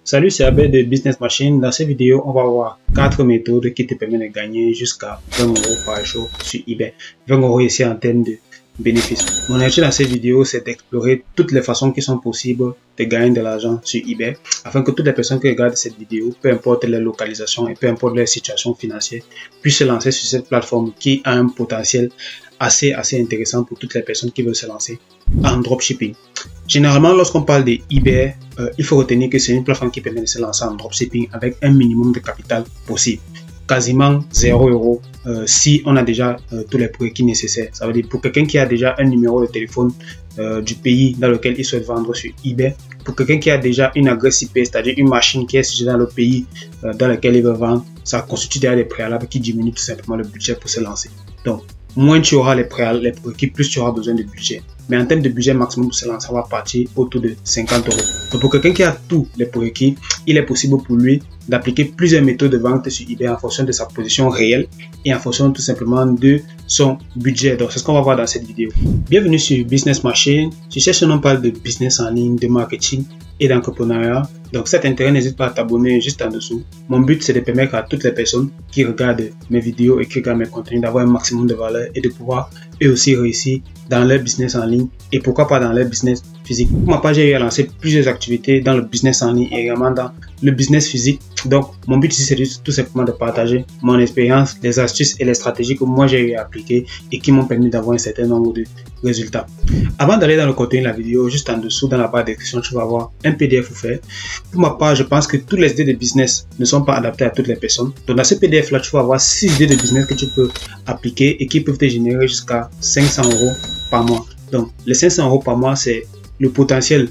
Salut, c'est Abel de Business Machine. Dans cette vidéo, on va voir 4 méthodes qui te permettent de gagner jusqu'à 20 euros par jour sur eBay. 20 euros ici en termes de bénéfices. Mon objectif dans cette vidéo, c'est d'explorer toutes les façons qui sont possibles de gagner de l'argent sur eBay afin que toutes les personnes qui regardent cette vidéo, peu importe leur localisation et peu importe leur situation financière, puissent se lancer sur cette plateforme qui a un potentiel assez intéressant pour toutes les personnes qui veulent se lancer en dropshipping. Généralement, lorsqu'on parle de eBay, il faut retenir que c'est une plateforme qui permet de se lancer en dropshipping avec un minimum de capital possible. Quasiment 0 euros si on a déjà tous les prérequis nécessaires. Ça veut dire pour quelqu'un qui a déjà un numéro de téléphone du pays dans lequel il souhaite vendre sur eBay, pour quelqu'un qui a déjà une adresse IP, c'est-à-dire une machine qui est située dans le pays dans lequel il veut vendre, ça constitue déjà des préalables qui diminuent tout simplement le budget pour se lancer. Donc, moins tu auras les prérequis, plus tu auras besoin de budget. Mais en termes de budget maximum pour se lancer, ça va partir autour de 50 euros. Donc pour quelqu'un qui a tous les prérequis, il est possible pour lui d'appliquer plusieurs méthodes de vente sur eBay en fonction de sa position réelle et en fonction tout simplement de son budget. Donc c'est ce qu'on va voir dans cette vidéo. Bienvenue sur Business Machine. Sur cette chaîne, on parle de business en ligne, de marketing et d'entrepreneuriat. Donc si ça t'intéresse, n'hésite pas à t'abonner juste en dessous. Mon but, c'est de permettre à toutes les personnes qui regardent mes vidéos et qui regardent mes contenus d'avoir un maximum de valeur et de pouvoir eux aussi réussir dans leur business en ligne et pourquoi pas dans leur business physique. Pour ma part, j'ai eu à lancer plusieurs activités dans le business en ligne et également dans le business physique. Donc, mon but ici, c'est tout simplement de partager mon expérience, les astuces et les stratégies que moi j'ai eu à appliquer et qui m'ont permis d'avoir un certain nombre de résultats. Avant d'aller dans le contenu de la vidéo, juste en dessous dans la barre de description, tu vas avoir un PDF offert. Pour ma part, je pense que toutes les idées de business ne sont pas adaptées à toutes les personnes. Donc, dans ce PDF là, tu vas avoir 6 idées de business que tu peux appliquer et qui peuvent te générer jusqu'à 500 euros par mois. Donc, les 500 euros par mois, c'est le potentiel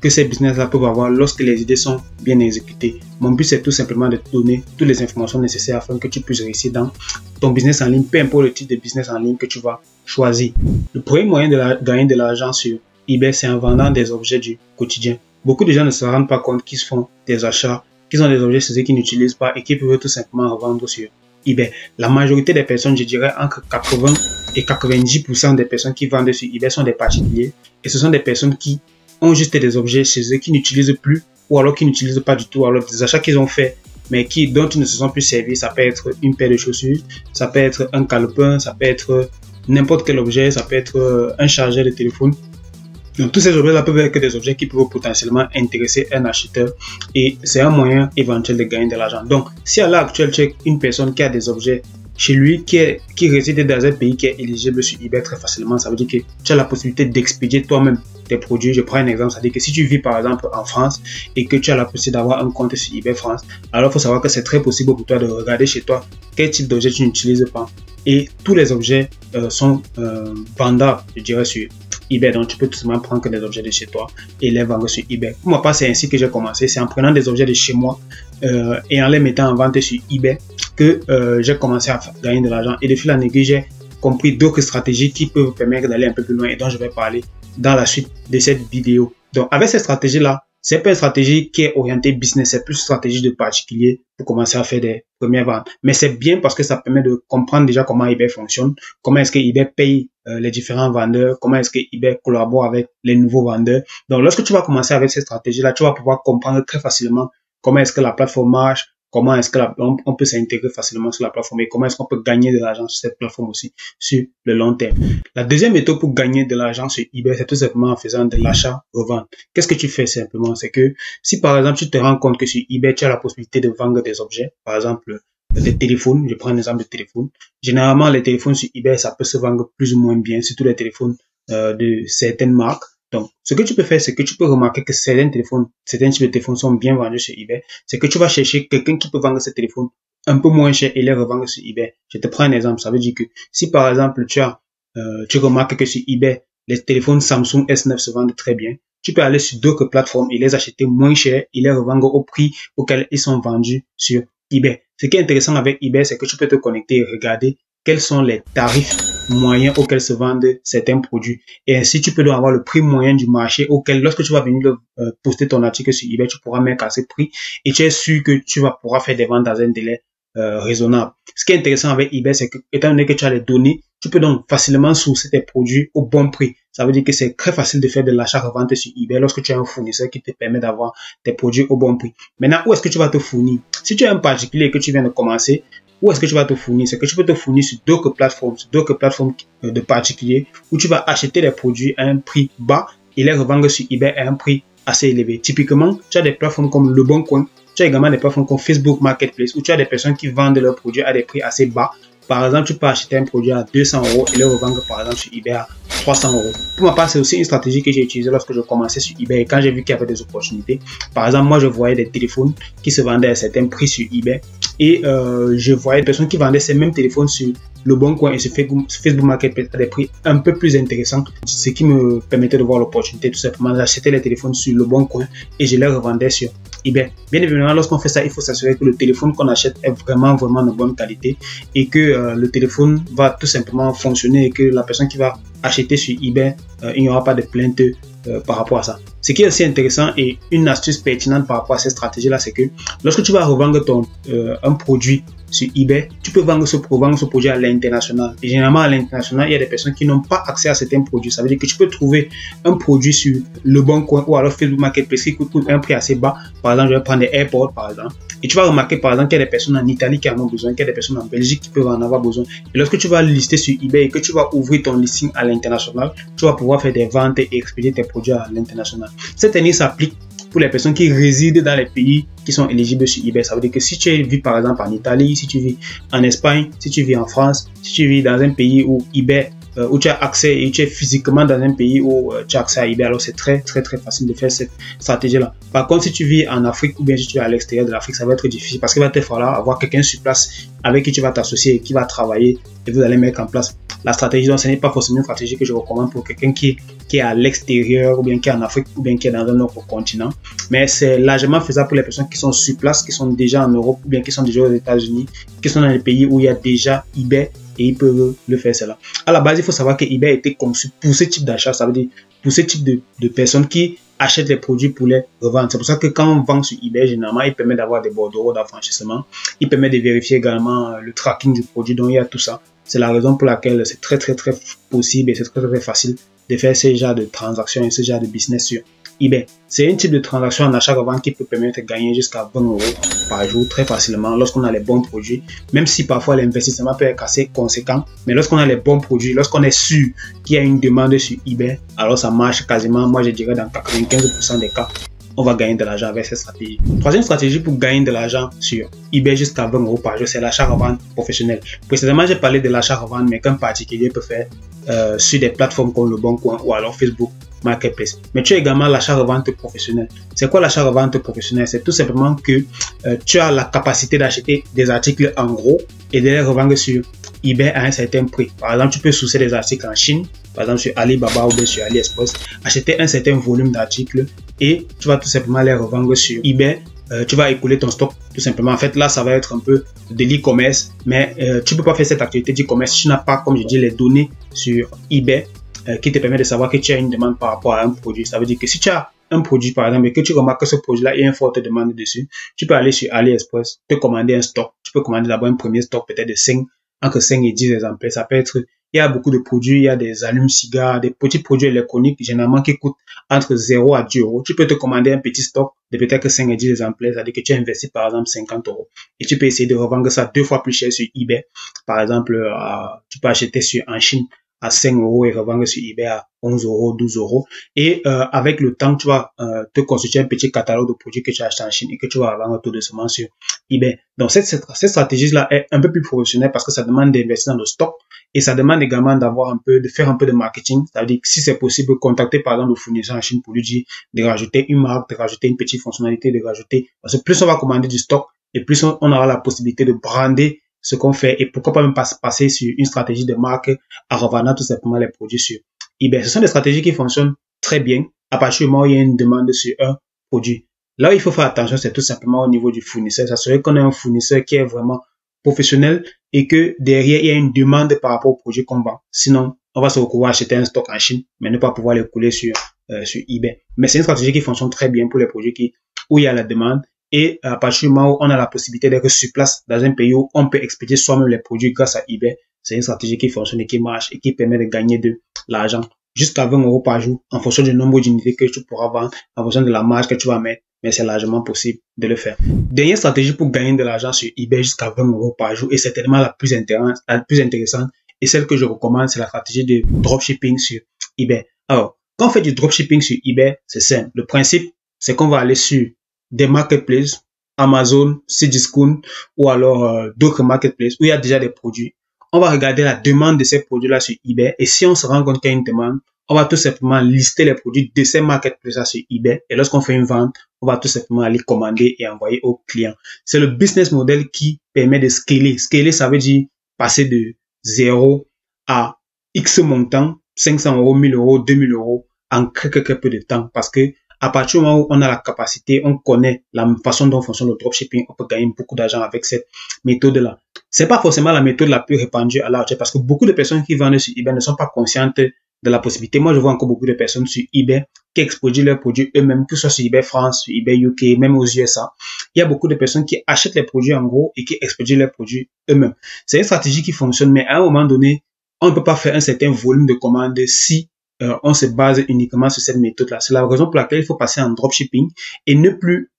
que ces business-là peuvent avoir lorsque les idées sont bien exécutées. Mon but, c'est tout simplement de te donner toutes les informations nécessaires afin que tu puisses réussir dans ton business en ligne, peu importe le type de business en ligne que tu vas choisir. Le premier moyen de gagner de l'argent sur eBay, c'est en vendant des objets du quotidien. Beaucoup de gens ne se rendent pas compte qu'ils font des achats, qu'ils ont des objets chez eux qu'ils n'utilisent pas et qu'ils peuvent tout simplement revendre sur eBay. La majorité des personnes, je dirais entre 80 et 90% des personnes qui vendent sur eBay sont des particuliers et ce sont des personnes qui ont juste des objets chez eux qu'ils n'utilisent plus ou alors qu'ils n'utilisent pas du tout, alors des achats qu'ils ont fait mais dont ils ne se sont plus servis. Ça peut être une paire de chaussures, ça peut être un calepin, ça peut être n'importe quel objet, ça peut être un chargeur de téléphone. Donc, tous ces objets-là peuvent être des objets qui peuvent potentiellement intéresser un acheteur et c'est un moyen éventuel de gagner de l'argent. Donc, si à l'heure actuelle, tu es une personne qui a des objets chez lui, qui réside dans un pays qui est éligible sur eBay très facilement, ça veut dire que tu as la possibilité d'expédier toi-même tes produits. Je prends un exemple, c'est-à-dire que si tu vis par exemple en France et que tu as la possibilité d'avoir un compte sur eBay France, alors il faut savoir que c'est très possible pour toi de regarder chez toi quel type d'objet tu n'utilises pas. Et tous les objets sont vendables, je dirais, sur eBay. Donc, tu peux tout simplement prendre que des objets de chez toi et les vendre sur eBay. Pour moi, c'est ainsi que j'ai commencé. C'est en prenant des objets de chez moi et en les mettant en vente sur eBay que j'ai commencé à gagner de l'argent. Et de fil en aiguille, j'ai compris d'autres stratégies qui peuvent permettre d'aller un peu plus loin et dont je vais parler dans la suite de cette vidéo. Donc, avec cette stratégie-là, c'est pas une stratégie qui est orientée business, c'est plus une stratégie de particulier pour commencer à faire des premières ventes. Mais c'est bien parce que ça permet de comprendre déjà comment eBay fonctionne, comment est-ce que eBay paye les différents vendeurs, comment est-ce que eBay collabore avec les nouveaux vendeurs. Donc, lorsque tu vas commencer avec cette stratégie-là, tu vas pouvoir comprendre très facilement comment est-ce que la plateforme marche, comment est-ce que on peut s'intégrer facilement sur la plateforme et comment est-ce qu'on peut gagner de l'argent sur cette plateforme aussi sur le long terme. La deuxième méthode pour gagner de l'argent sur eBay, c'est tout simplement en faisant de l'achat-revente. Qu'est-ce que tu fais simplement? C'est que si par exemple tu te rends compte que sur eBay, tu as la possibilité de vendre des objets, par exemple des téléphones, je prends un exemple de téléphone. Généralement, les téléphones sur eBay, ça peut se vendre plus ou moins bien, surtout les téléphones de certaines marques. Donc, ce que tu peux faire, c'est que tu peux remarquer que certains types de téléphones sont bien vendus sur eBay. C'est que tu vas chercher quelqu'un qui peut vendre ce téléphone un peu moins cher et les revendre sur eBay. Je te prends un exemple. Ça veut dire que si par exemple tu remarques que sur eBay, les téléphones Samsung S9 se vendent très bien, tu peux aller sur d'autres plateformes et les acheter moins cher et les revendre au prix auquel ils sont vendus sur eBay. Ce qui est intéressant avec eBay, c'est que tu peux te connecter et regarder quels sont les tarifs moyens auxquels se vendent certains produits. Et ainsi, tu peux donc avoir le prix moyen du marché auquel, lorsque tu vas venir poster ton article sur eBay, tu pourras mettre à ce prix et tu es sûr que tu vas pouvoir faire des ventes dans un délai raisonnable. Ce qui est intéressant avec eBay, c'est que, étant donné que tu as les données, tu peux donc facilement sourcer tes produits au bon prix. Ça veut dire que c'est très facile de faire de l'achat-revente sur eBay lorsque tu as un fournisseur qui te permet d'avoir tes produits au bon prix. Maintenant, où est-ce que tu vas te fournir? Si tu es un particulier et que tu viens de commencer, où est-ce que tu vas te fournir? C'est que tu peux te fournir sur d'autres plateformes de particuliers où tu vas acheter des produits à un prix bas et les revendre sur eBay à un prix assez élevé. Typiquement, tu as des plateformes comme Le Bon Coin, tu as également des plateformes comme Facebook Marketplace où tu as des personnes qui vendent leurs produits à des prix assez bas. Par exemple, tu peux acheter un produit à 200 € et le revendre par exemple sur eBay à 300 €. Pour ma part, c'est aussi une stratégie que j'ai utilisée lorsque je commençais sur eBay et quand j'ai vu qu'il y avait des opportunités. Par exemple, moi, je voyais des téléphones qui se vendaient à certains prix sur eBay et je voyais des personnes qui vendaient ces mêmes téléphones sur Le Bon Coin et sur Facebook Marketplace à des prix un peu plus intéressants, ce qui me permettait de voir l'opportunité. Tout simplement, j'achetais les téléphones sur Le Bon Coin et je les revendais sur eBay. Bien évidemment, lorsqu'on fait ça, il faut s'assurer que le téléphone qu'on achète est vraiment de bonne qualité et que le téléphone va tout simplement fonctionner et que la personne qui va acheter sur eBay, il n'y aura pas de plainte par rapport à ça. Ce qui est aussi intéressant et une astuce pertinente par rapport à cette stratégie-là, c'est que lorsque tu vas revendre un produit sur eBay, tu peux vendre ce produit à l'international. Et généralement, à l'international, il y a des personnes qui n'ont pas accès à certains produits. Ça veut dire que tu peux trouver un produit sur Le Bon Coin ou alors Facebook Marketplace qui coûte un prix assez bas. Par exemple, je vais prendre des AirPods, par exemple. Et tu vas remarquer, par exemple, qu'il y a des personnes en Italie qui en ont besoin, qu'il y a des personnes en Belgique qui peuvent en avoir besoin. Et lorsque tu vas lister sur eBay et que tu vas ouvrir ton listing à l'international, tu vas pouvoir faire des ventes et expédier tes produits à l'international. Cette technique s'applique pour les personnes qui résident dans les pays qui sont éligibles sur eBay. Ça veut dire que si tu vis par exemple en Italie, si tu vis en Espagne, si tu vis en France, si tu vis dans un pays où eBay, où tu as accès et tu es physiquement dans un pays où tu as accès à eBay, alors c'est très facile de faire cette stratégie-là. Par contre, si tu vis en Afrique ou bien si tu es à l'extérieur de l'Afrique, ça va être difficile parce qu'il va te falloir avoir quelqu'un sur place avec qui tu vas t'associer et qui va travailler et vous allez mettre en place la stratégie. Donc, ce n'est pas forcément une stratégie que je recommande pour quelqu'un qui est à l'extérieur ou bien qui est en Afrique ou bien qui est dans un autre continent. Mais c'est largement faisable pour les personnes qui sont sur place, qui sont déjà en Europe ou bien qui sont déjà aux États-Unis, qui sont dans les pays où il y a déjà eBay et ils peuvent le faire cela. À la base, il faut savoir que eBay a été conçu pour ce type d'achat, ça veut dire pour ce type de personnes qui achètent les produits pour les revendre. C'est pour ça que quand on vend sur eBay, généralement, il permet d'avoir des bordereaux d'affranchissement. Il permet de vérifier également le tracking du produit, donc il y a tout ça. C'est la raison pour laquelle c'est très possible et c'est très facile de faire ce genre de transactions et ce genre de business sur eBay. C'est un type de transaction en achat-revente qui peut permettre de gagner jusqu'à 20 € par jour très facilement lorsqu'on a les bons produits, même si parfois l'investissement peut être assez conséquent. Mais lorsqu'on a les bons produits, lorsqu'on est sûr qu'il y a une demande sur eBay, alors ça marche quasiment, moi je dirais dans 95% des cas, on va gagner de l'argent avec cette stratégie. Troisième stratégie pour gagner de l'argent sur eBay jusqu'à 20 € par jour, c'est l'achat-revente professionnel. Précédemment, j'ai parlé de l'achat-revente, mais qu'un particulier peut faire sur des plateformes comme Le Bon Coin ou alors Facebook Marketplace. Mais tu as également l'achat-revente professionnel. C'est quoi l'achat-revente professionnel? C'est tout simplement que tu as la capacité d'acheter des articles en gros et de les revendre sur eBay à un certain prix. Par exemple, tu peux sourcer des articles en Chine, par exemple sur Alibaba ou bien sur AliExpress, acheter un certain volume d'articles et tu vas tout simplement les revendre sur eBay. Tu vas écouler ton stock tout simplement. En fait, là, ça va être un peu de l'e-commerce, mais tu peux pas faire cette activité d'e-commerce si tu n'as pas, comme je dis, les données sur eBay qui te permet de savoir que tu as une demande par rapport à un produit. Ça veut dire que si tu as un produit, par exemple, et que tu remarques que ce produit-là, il y a une forte demande dessus, tu peux aller sur AliExpress, te commander un stock. Tu peux commander d'abord un premier stock, peut-être de 5, entre 5 et 10 exemplaires. Ça peut être, il y a beaucoup de produits, il y a des allumes-cigares, des petits produits électroniques, généralement qui coûtent entre 0 à 10 €. Tu peux te commander un petit stock de peut-être 5 et 10 exemplaires, c'est-à-dire que tu investis par exemple 50 €. Et tu peux essayer de revendre ça 2 fois plus cher sur eBay. Par exemple, tu peux acheter en Chine à 5 € et revendre sur eBay à 11 €, 12 €. Et avec le temps, tu vas te constituer un petit catalogue de produits que tu as acheté en Chine et que tu vas revendre tout doucement sur eBay. Donc cette stratégie-là est un peu plus professionnelle parce que ça demande d'investir dans le stock et ça demande également de faire un peu de marketing. C'est-à-dire que si c'est possible, contacter par exemple le fournisseur en Chine pour lui dire de rajouter une marque, de rajouter une petite fonctionnalité, de rajouter. Parce que plus on va commander du stock et plus on aura la possibilité de brander ce qu'on fait et pourquoi pas même passer sur une stratégie de marque en revendant tout simplement les produits sur eBay. Ce sont des stratégies qui fonctionnent très bien à partir du moment où il y a une demande sur un produit. Là où il faut faire attention, c'est tout simplement au niveau du fournisseur. S'assurer qu'on a un fournisseur qui est vraiment professionnel et que derrière, il y a une demande par rapport au produit qu'on vend. Sinon, on va se retrouver à acheter un stock en Chine, mais ne pas pouvoir les couler sur eBay. Mais c'est une stratégie qui fonctionne très bien pour les produits où il y a la demande. Et à partir du moment où on a la possibilité d'être sur place dans un pays où on peut expédier soi-même les produits grâce à eBay, c'est une stratégie qui fonctionne et qui marche et qui permet de gagner de l'argent jusqu'à 20 € par jour en fonction du nombre d'unités que tu pourras vendre, en fonction de la marge que tu vas mettre. Mais c'est largement possible de le faire. Dernière stratégie pour gagner de l'argent sur eBay jusqu'à 20 € par jour, et certainement la plus intéressante, et celle que je recommande, c'est la stratégie de dropshipping sur eBay. Alors, quand on fait du dropshipping sur eBay, c'est simple. Le principe, c'est qu'on va aller sur des marketplaces, Amazon, Cdiscount ou alors d'autres marketplaces où il y a déjà des produits. On va regarder la demande de ces produits-là sur eBay, et si on se rend compte qu'il y a une demande, on va tout simplement lister les produits de ces marketplaces sur eBay, et lorsqu'on fait une vente, on va tout simplement aller commander et envoyer au client. C'est le business model qui permet de scaler. Scaler, ça veut dire passer de 0 à X montant, 500 €, 1000 €, 2000 € en très peu de temps, parce que à partir du moment où on a la capacité, on connaît la façon dont fonctionne le dropshipping, on peut gagner beaucoup d'argent avec cette méthode-là. C'est pas forcément la méthode la plus répandue à l'heure, parce que beaucoup de personnes qui vendent sur eBay ne sont pas conscientes de la possibilité. Moi, je vois encore beaucoup de personnes sur eBay qui expédient leurs produits eux-mêmes, que ce soit sur eBay France, sur eBay UK, même aux USA. Il y a beaucoup de personnes qui achètent les produits en gros et qui expédient leurs produits eux-mêmes. C'est une stratégie qui fonctionne, mais à un moment donné, on ne peut pas faire un certain volume de commandes si on se base uniquement sur cette méthode-là. C'est la raison pour laquelle il faut passer en dropshipping et ne plus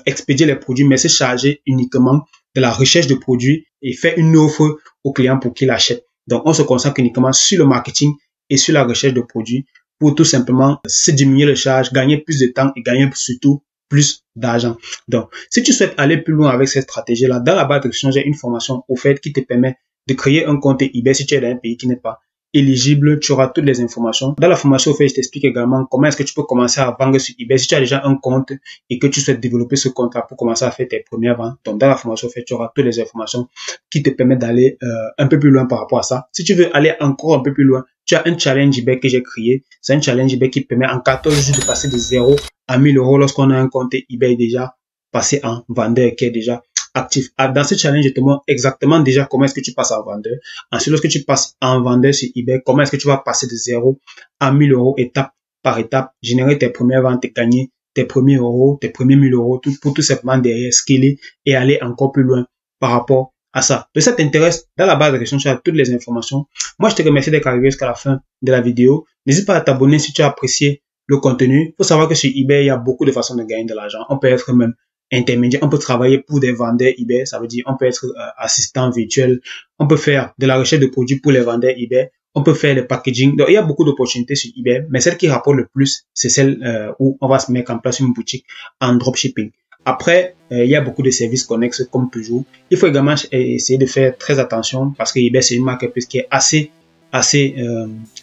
expédier les produits, mais se charger uniquement de la recherche de produits et faire une offre au client pour qu'il achète. Donc, on se concentre uniquement sur le marketing et sur la recherche de produits pour tout simplement se diminuer les charges, gagner plus de temps et gagner surtout plus d'argent. Donc, si tu souhaites aller plus loin avec cette stratégie-là, dans la barre de description, j'ai une formation offerte qui te permet de créer un compte eBay si tu es dans un pays qui n'est pas éligible. Tu auras toutes les informations. Dans la formation offerte, je t'explique également comment est-ce que tu peux commencer à vendre sur eBay si tu as déjà un compte et que tu souhaites développer ce compte-là pour commencer à faire tes premières ventes. Donc, dans la formation offerte, tu auras toutes les informations qui te permettent d'aller un peu plus loin par rapport à ça. Si tu veux aller encore un peu plus loin, tu as un challenge eBay que j'ai créé. C'est un challenge eBay qui permet en 14 jours de passer de 0 à 1000 € lorsqu'on a un compte eBay déjà passé en vendeur qui est déjà actif. Dans ce challenge, je te montre exactement déjà comment est-ce que tu passes en vendeur. Ensuite, lorsque tu passes en vendeur sur eBay, comment est-ce que tu vas passer de 0 à 1000 € étape par étape, générer tes premières ventes et gagner tes premiers euros, tes premiers 1000 € pour tout simplement derrière scaler et aller encore plus loin par rapport à ça. Si ça t'intéresse, dans la barre de description, tu as toutes les informations. Moi, je te remercie d'être arrivé jusqu'à la fin de la vidéo. N'hésite pas à t'abonner si tu as apprécié le contenu. Il faut savoir que sur eBay, il y a beaucoup de façons de gagner de l'argent. On peut être même intermédiaire, on peut travailler pour des vendeurs eBay, ça veut dire on peut être assistant virtuel, on peut faire de la recherche de produits pour les vendeurs eBay, on peut faire le packaging. Donc il y a beaucoup d'opportunités sur eBay, mais celle qui rapporte le plus, c'est celle où on va se mettre en place une boutique en dropshipping. Après, il y a beaucoup de services connexes comme toujours. Il faut également essayer de faire très attention parce que eBay c'est une marketplace qui est assez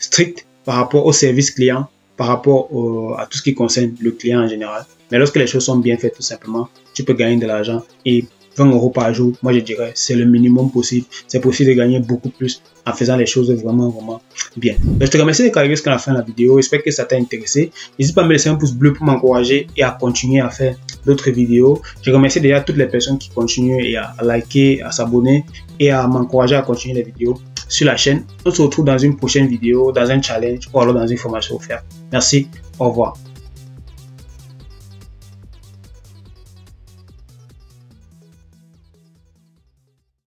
stricte par rapport au service client, par rapport à tout ce qui concerne le client en général. Mais lorsque les choses sont bien faites, tout simplement, tu peux gagner de l'argent. Et 20 € par jour, moi je dirais, c'est le minimum possible. C'est possible de gagner beaucoup plus en faisant les choses vraiment bien. Donc, je te remercie d'être arrivé jusqu'à la fin de la vidéo. J'espère que ça t'a intéressé. N'hésite pas à me laisser un pouce bleu pour m'encourager et à continuer à faire d'autres vidéos. Je remercie déjà toutes les personnes qui continuent et à liker, à s'abonner et à m'encourager à continuer les vidéos sur la chaîne. On se retrouve dans une prochaine vidéo, dans un challenge ou alors dans une formation offerte. Merci, au revoir.